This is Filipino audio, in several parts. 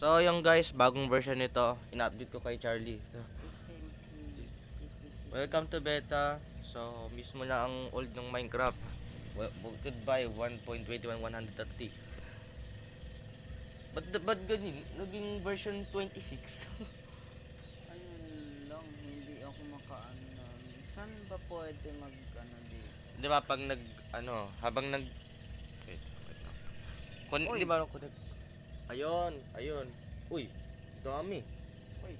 So yung guys, bagong version nito, in-update ko kay Charlie. So, welcome to beta. So mismo na ang old ng Minecraft. Goodbye 1.21.130. Ba't ganyan? Naging version 26. Ano lang, hindi ako makaano. Saan ba pwede mag-ano dito? Di ba pag habang wait, Uy! di ba connect? Ayun. Uy, dami. Uy,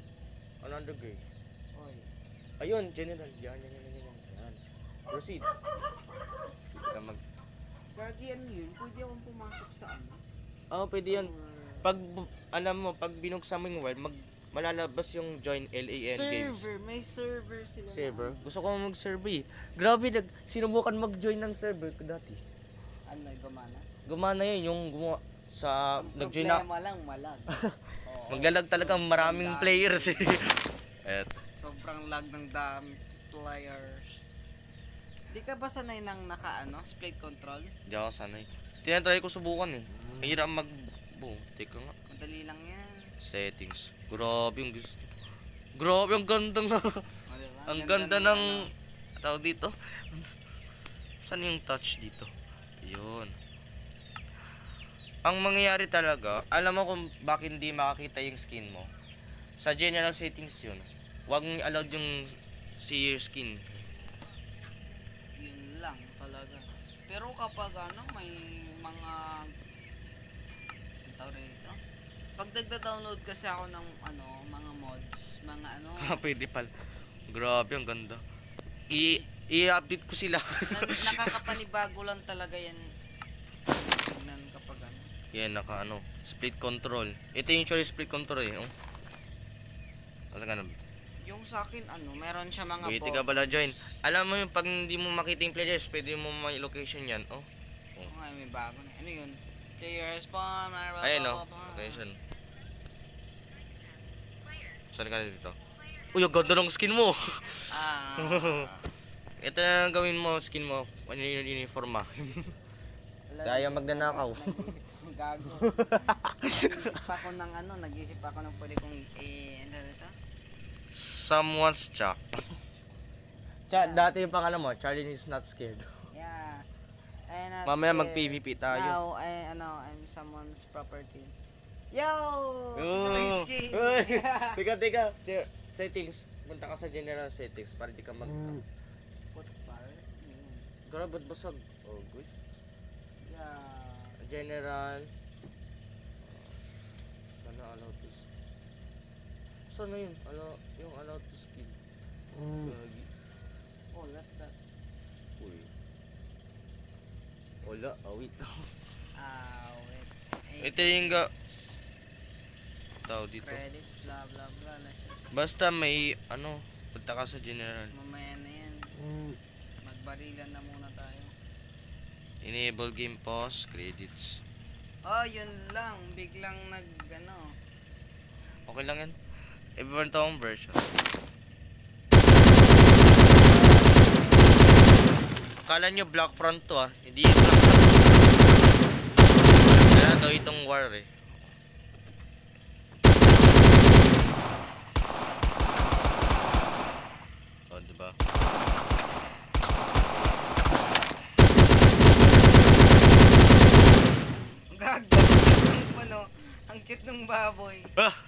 Another gray. oy. Ayun, general. Yan. Proceed. Dito ka Gagi ano yun? Pwede akong pumasok sa ano? pwede yan. Pag, pag binuksan mo yung world, malalabas yung join LAN games. Server! May server sila. Server? Gusto ko mag-server eh. Grabe, sinubukan mag-join ng server ko dati. Ano, gumana? Gumana yun, yung gumawa sa, nag-join na. Problema lang, malag. Oo. Maglalag talaga maraming players eh. Sobrang lag ng dami players. Di ka ba sanay ng split control? Hindi ako sanay. Tinatry ko subukan eh. Mahirap teka nga. Madali lang yan. Settings. Grabe ang ganda na. O, diba? Ang ganda ng tawag dito. Saan yung touch dito? Yun. Ang mangyayari talaga, alam mo kung bakit hindi makakita yung skin mo. Sa general settings yun. Huwag mong allowed yung see your skin. Yun lang talaga. Pero kapag may mga tawag rito. Pag nagda-download kasi ako ng mga mods, Pwede pala. Grabe ang ganda. I-update ko sila. nakakapanibago lang talaga yan. Tignan kapag Yan, split control. Ito yung usually split control eh. Yung sa akin meron siya mga Wait, ka pala join. Alam mo yung pag hindi mo makita yung players, pwede mo may location yan. May bago na. Ano yun? Player spawn. Ayun location. Saan ka dito? Uy, ang ganda ng skin mo. Ito na ang gawin mo, skin mo. Ano yung uniform ah. Kaya magnanakaw. Gago. Nag-isip ako ng pwede kong ano dito? Someone's Chuck. Dati yung pangalan mo, Charlie is not scared. Yeah. I'm not Mamaya scared. mag-PVP tayo. Now, I'm someone's property. Yo! Skin! Teka. Settings. Punta ka sa general settings para di ka Put bar? Grabe, ba't basag? Oh, good. Yeah. General. Sana allow to skin. Sana yun? Yung allow to skin. Gagi. Oh, that's that. Uy. Wala, wait. Wait. Ito yung tao dito. Credits, blah blah blah. Basta may punta ka sa general. Mamaya na yan. Magbarilan na muna tayo. Enable game pause, credits. Oh, yun lang. Biglang Okay lang yan. Iba tong version. Akala nyo black front to hindi yung black front. Kaya daw itong war eh. O, diba? Gago. Ang cute ng baboy.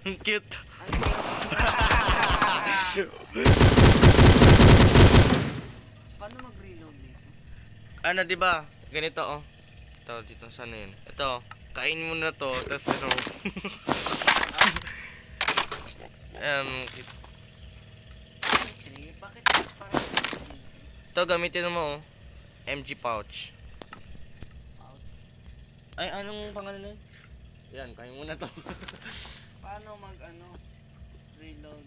Ang cute. Ang cute. Paano mag-reload dito? Diba? Ganito Ito, dito sana yun. Ito, kainin mo na to, tapos Bakit parang ito, gamitin mo MG pouch. ouch? Ay, anong pangalan na yun? Yan, kain mo na to. Paano reload?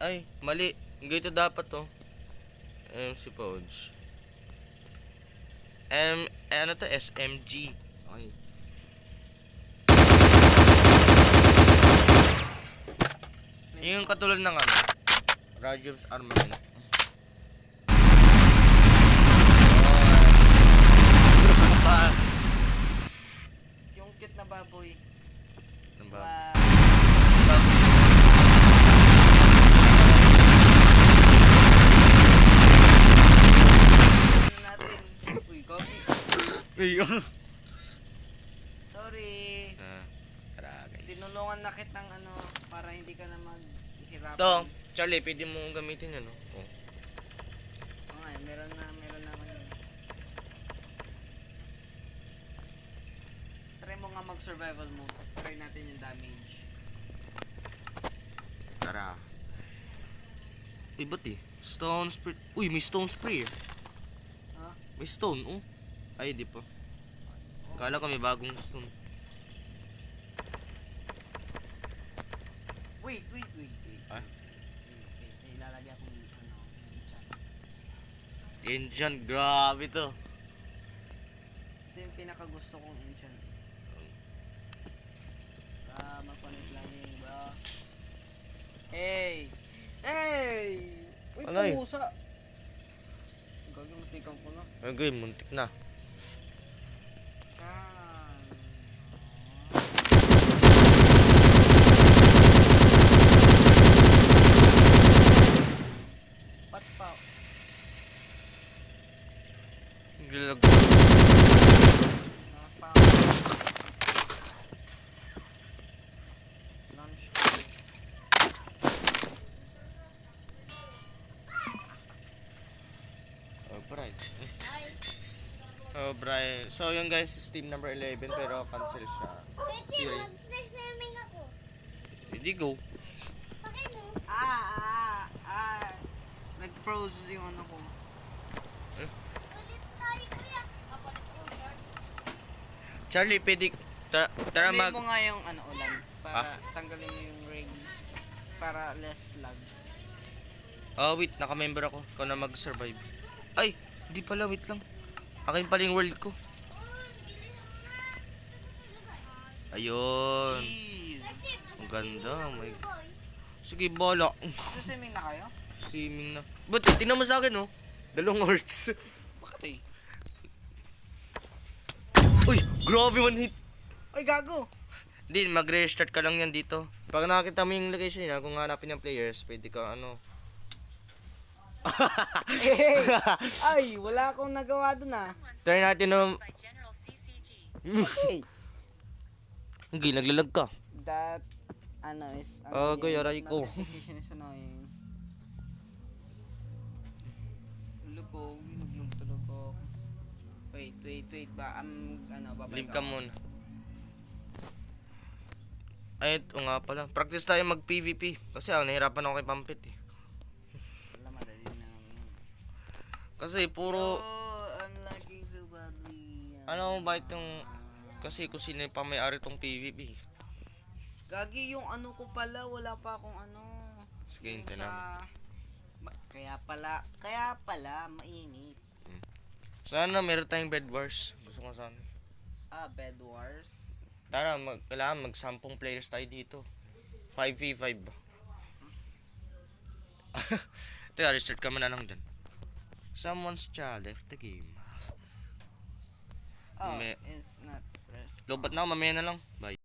Ay, mali. Ganito dapat MC pouch. SMG. Okay. Yung katulad ng Rajob's Armament. Yung cute na baboy. Ano ba? Wow. Sorry. Tara guys. Tinulungan na kitang ano, para hindi ka na maghihirapan. Ito, Charlie, pwede mo gamitin yan, no? Oh. Oo nga, meron na ako yun. Try mo nga mag-survival mode. Try natin yung damage. Tara. Uy, ba't eh? Stone spray. Uy, may stone spray. Ha? May stone, oh. Ay, di pa. Kala ko may bagong stone. Wait. Ah? Wait, ilalagay akong ano, enchant. Enchant, grabe to. Ito yung pinakagusto kong enchant. Mag-connect lagi, bro. Hey! Uy, Alay. pusa! Gagawin matigang ko na. Okay, muntik na. Pat pa. Gilag. Pa. Launch. Oh, Bright. Oh, Bright. So, yun guys, is team number 11 pero cancel siya. Pwede, Serious? mag-swimming ako. Hindi go. Bakit mo? Nag-froze yung ano ko. Ulit tayo, kuya. Kapalit ako, Lord. Charlie, pwede... Tara Tanggalin mag... mo nga yung ano, ulan. Para Ah? tanggalin mo yung rain. Para less lag. Oh, wait. Naka-member ako. Ikaw na mag-survive. Ay! Hindi pala. Wait lang. Akin pala yung world ko. Ayun. Jeez! Ang ganda. Oh my God. Sige, bola. Swimming na kayo? Swimming na. But, tingnan mo sa akin, oh. 2 hearts. Bakit eh? Uy! Grabe, 1 hit. Oy, gago! Hindi, mag-restart ka lang yan dito. Pag nakakita mo yung location niya, kung hanapin yung players, pwede ka ano. Hey! Ay, wala akong nagawa dun ah. Try natin no. by General CCG. Hey! Hindi, naglalag ka. That, ano is, Ah, goy, aray ko. Notification is annoying. Lugog, tulog ko. Wait, ba, babalik Leave ka muna. Ay, ito nga pala. Practice tayo mag-PVP. Kasi nahirapan ako kay Pampit eh. Wala, madali na lang yan. Kasi puro... Oh, I'm lagging so badly. Ano ba itong... Kasi kung sino yung pamay-ari tong PVP. Gagi yung ano ko pala, wala pa akong ano. Sige, yung hintay namin. Kaya pala, mainit. Sana meron tayong bed wars. Gusto ko sana. Bed Wars. Tara, kailangan mag-10 players tayo dito. 5v5 ba? Teka, restart ka muna lang dyan. Someone's child left the game. Oh, May- it's not rest. Lobat na ako, mamaya na lang. Bye.